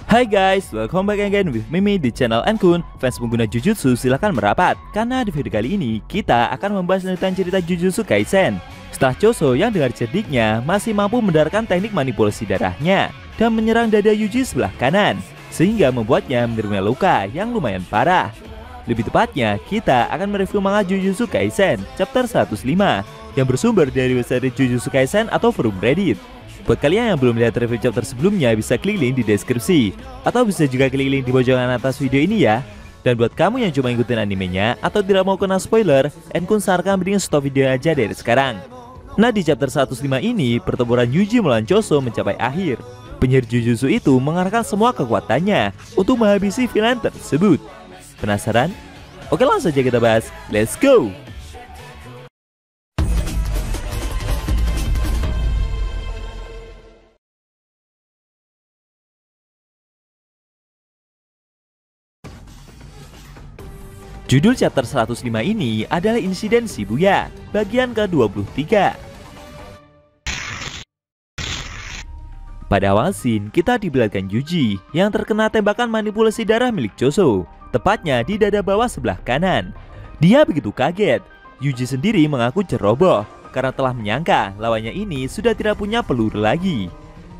Hai guys, welcome back again with Mimi di channel Enkun. Fans pengguna Jujutsu silahkan merapat, karena di video kali ini kita akan membahas tentang cerita Jujutsu Kaisen. Setelah Choso yang dengan cerdiknya masih mampu mendarahkan teknik manipulasi darahnya dan menyerang dada Yuji sebelah kanan, sehingga membuatnya menderita luka yang lumayan parah. Lebih tepatnya, kita akan mereview manga Jujutsu Kaisen chapter 105 yang bersumber dari website Jujutsu Kaisen atau forum Reddit. Buat kalian yang belum lihat review chapter sebelumnya, bisa klik link di deskripsi, atau bisa juga klik link di pojokan atas video ini ya. Dan buat kamu yang cuma ikutin animenya atau tidak mau kena spoiler, Enkun sarankan mending stop video aja dari sekarang. Nah, di chapter 105 ini, pertempuran Yuji melawan Choso mencapai akhir. Penyihir Jujutsu itu mengarahkan semua kekuatannya untuk menghabisi villain tersebut. Penasaran? Oke, langsung saja kita bahas. Let's go! Judul chapter 105 ini adalah Insiden Shibuya, bagian ke-23. Pada awal scene, kita diperlihatkan Yuji yang terkena tembakan manipulasi darah milik Choso, tepatnya di dada bawah sebelah kanan. Dia begitu kaget. Yuji sendiri mengaku ceroboh karena telah menyangka lawannya ini sudah tidak punya peluru lagi.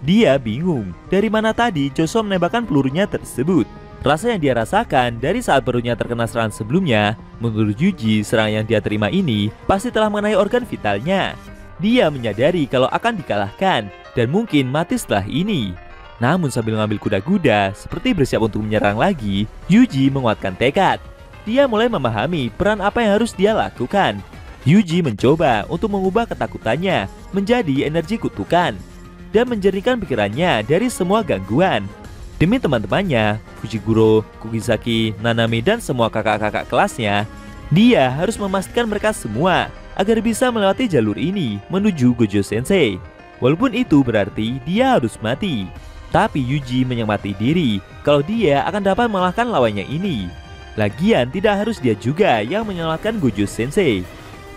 Dia bingung dari mana tadi Choso menembakkan pelurunya tersebut. Rasa yang dia rasakan dari saat perutnya terkena serangan sebelumnya, menurut Yuji, serangan yang dia terima ini pasti telah mengenai organ vitalnya. Dia menyadari kalau akan dikalahkan dan mungkin mati setelah ini. Namun sambil mengambil kuda-kuda seperti bersiap untuk menyerang lagi, Yuji menguatkan tekad. Dia mulai memahami peran apa yang harus dia lakukan. Yuji mencoba untuk mengubah ketakutannya menjadi energi kutukan dan menjernihkan pikirannya dari semua gangguan. Demi teman-temannya, Fushiguro, Kugisaki, Nanami, dan semua kakak-kakak kelasnya, dia harus memastikan mereka semua agar bisa melewati jalur ini menuju Gojo Sensei. Walaupun itu berarti dia harus mati. Tapi Yuji menyemangati diri kalau dia akan dapat mengalahkan lawannya ini. Lagian tidak harus dia juga yang menyelamatkan Gojo Sensei.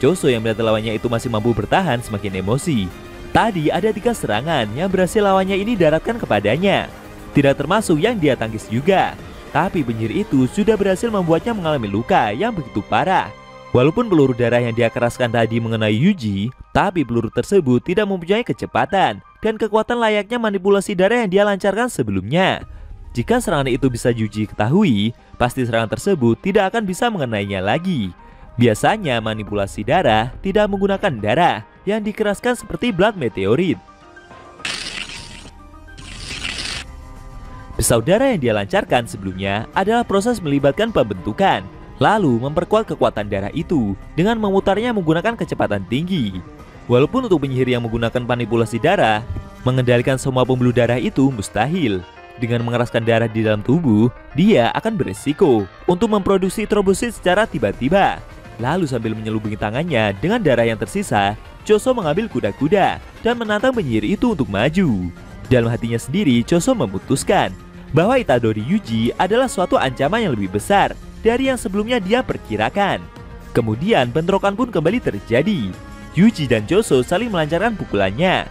Choso yang melihat lawannya itu masih mampu bertahan semakin emosi. Tadi ada 3 serangan yang berhasil lawannya ini daratkan kepadanya. Tidak termasuk yang dia tangkis juga. Tapi penyihir itu sudah berhasil membuatnya mengalami luka yang begitu parah. Walaupun peluru darah yang dia keraskan tadi mengenai Yuji, tapi peluru tersebut tidak mempunyai kecepatan dan kekuatan layaknya manipulasi darah yang dia lancarkan sebelumnya. Jika serangan itu bisa Yuji ketahui, pasti serangan tersebut tidak akan bisa mengenainya lagi. Biasanya manipulasi darah tidak menggunakan darah yang dikeraskan seperti blood meteorit. Pisau darah yang dia lancarkan sebelumnya adalah proses melibatkan pembentukan, lalu memperkuat kekuatan darah itu dengan memutarnya menggunakan kecepatan tinggi. Walaupun untuk penyihir yang menggunakan manipulasi darah, mengendalikan semua pembuluh darah itu mustahil. Dengan mengeraskan darah di dalam tubuh, dia akan beresiko untuk memproduksi trombosit secara tiba-tiba. Lalu sambil menyelubungi tangannya dengan darah yang tersisa, Choso mengambil kuda-kuda dan menantang penyihir itu untuk maju. Dalam hatinya sendiri, Choso memutuskan bahwa Itadori Yuji adalah suatu ancaman yang lebih besar dari yang sebelumnya dia perkirakan. Kemudian bentrokan pun kembali terjadi. Yuji dan Choso saling melancarkan pukulannya.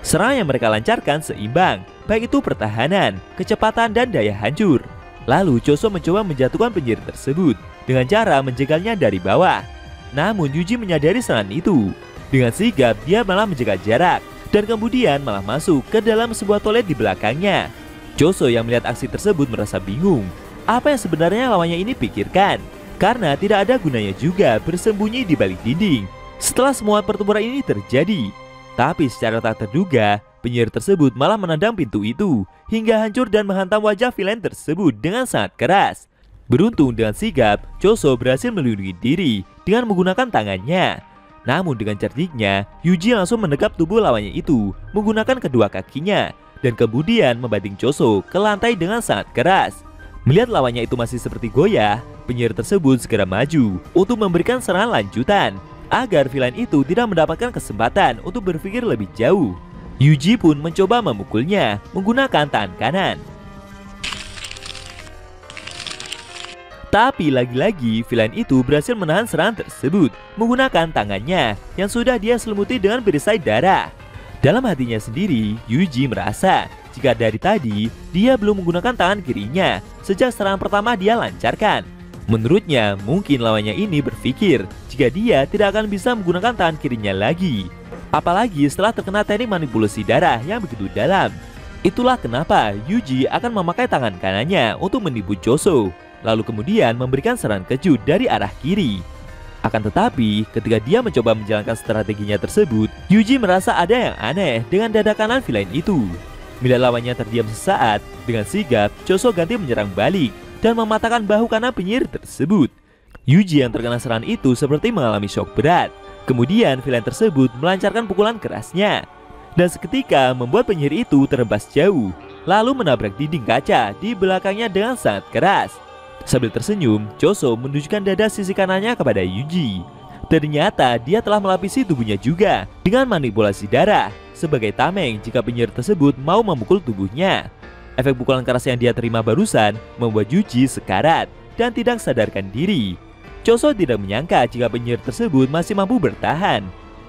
Serangan yang mereka lancarkan seimbang, baik itu pertahanan, kecepatan, dan daya hancur. Lalu Choso mencoba menjatuhkan penyihir tersebut dengan cara menjegalnya dari bawah. Namun Yuji menyadari serangan itu. Dengan sigap dia malah menjaga jarak dan kemudian malah masuk ke dalam sebuah toilet di belakangnya. Choso yang melihat aksi tersebut merasa bingung. Apa yang sebenarnya lawannya ini pikirkan? Karena tidak ada gunanya juga bersembunyi di balik dinding setelah semua pertempuran ini terjadi. Tapi secara tak terduga, penyihir tersebut malah menendang pintu itu hingga hancur dan menghantam wajah villain tersebut dengan sangat keras. Beruntung dengan sigap, Choso berhasil melindungi diri dengan menggunakan tangannya. Namun dengan cerdiknya, Yuji langsung menekap tubuh lawannya itu menggunakan kedua kakinya dan kemudian membanting Choso ke lantai dengan sangat keras. Melihat lawannya itu masih seperti goyah, penyihir tersebut segera maju untuk memberikan serangan lanjutan agar villain itu tidak mendapatkan kesempatan untuk berpikir lebih jauh. Yuji pun mencoba memukulnya menggunakan tangan kanan. Tapi lagi-lagi villain itu berhasil menahan serangan tersebut menggunakan tangannya yang sudah dia selimuti dengan perisai darah. Dalam hatinya sendiri, Yuji merasa jika dari tadi dia belum menggunakan tangan kirinya sejak serangan pertama dia lancarkan. Menurutnya, mungkin lawannya ini berpikir jika dia tidak akan bisa menggunakan tangan kirinya lagi. Apalagi setelah terkena teknik manipulasi darah yang begitu dalam. Itulah kenapa Yuji akan memakai tangan kanannya untuk menipu Choso, lalu kemudian memberikan serangan kejut dari arah kiri. Akan tetapi, ketika dia mencoba menjalankan strateginya tersebut, Yuji merasa ada yang aneh dengan dada kanan villain itu. Bila lawannya terdiam sesaat, dengan sigap, Choso ganti menyerang balik dan mematahkan bahu kanan penyihir tersebut. Yuji yang terkena serangan itu seperti mengalami shock berat. Kemudian villain tersebut melancarkan pukulan kerasnya, dan seketika membuat penyihir itu terhempas jauh, lalu menabrak dinding kaca di belakangnya dengan sangat keras. Sambil tersenyum, Choso menunjukkan dada sisi kanannya kepada Yuji. Ternyata dia telah melapisi tubuhnya juga dengan manipulasi darah sebagai tameng jika penyihir tersebut mau memukul tubuhnya. Efek pukulan keras yang dia terima barusan membuat Yuji sekarat dan tidak sadarkan diri. Choso tidak menyangka jika penyihir tersebut masih mampu bertahan.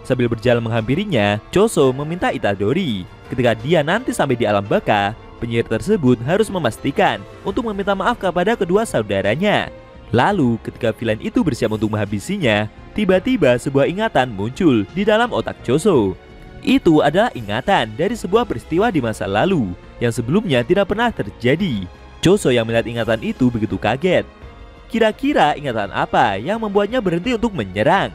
Sambil berjalan menghampirinya, Choso meminta Itadori. Ketika dia nanti sampai di alam baka, penyihir tersebut harus memastikan untuk meminta maaf kepada kedua saudaranya. Lalu ketika villain itu bersiap untuk menghabisinya, tiba-tiba sebuah ingatan muncul di dalam otak Choso. Itu adalah ingatan dari sebuah peristiwa di masa lalu yang sebelumnya tidak pernah terjadi. Choso yang melihat ingatan itu begitu kaget. Kira-kira ingatan apa yang membuatnya berhenti untuk menyerang?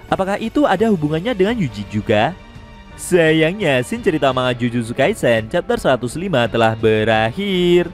Apakah itu ada hubungannya dengan Yuji juga? Sayangnya, scene cerita manga Jujutsu Kaisen chapter 105 telah berakhir.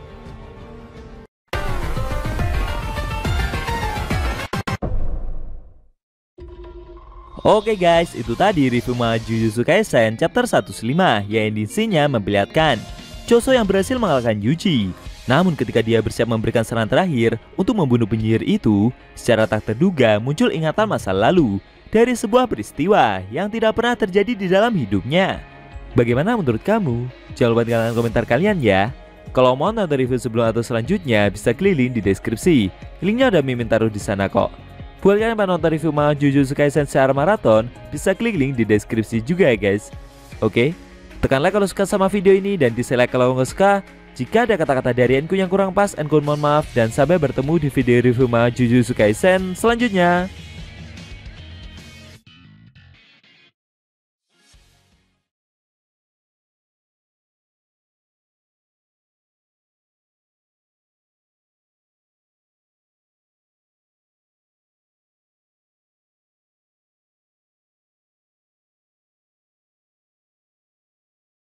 Oke guys, itu tadi review manga Jujutsu Kaisen chapter 105 yang ending-nya memperlihatkan Choso yang berhasil mengalahkan Yuji. Namun ketika dia bersiap memberikan serangan terakhir untuk membunuh penyihir itu, secara tak terduga muncul ingatan masa lalu dari sebuah peristiwa yang tidak pernah terjadi di dalam hidupnya. Bagaimana menurut kamu? Jangan lupa tinggalkan komentar kalian ya. Kalau mau nonton review sebelum atau selanjutnya, bisa klik link di deskripsi. Linknya udah Mimin taruh di sana kok. Buat kalian yang nonton review manga Jujutsu Kaisen secara maraton, bisa klik link di deskripsi juga ya guys. Oke, tekan like kalau suka sama video ini dan dislike kalau nggak suka. Jika ada kata-kata dari Enku yang kurang pas, Enku mohon maaf dan sampai bertemu di video review manga Jujutsu Kaisen selanjutnya.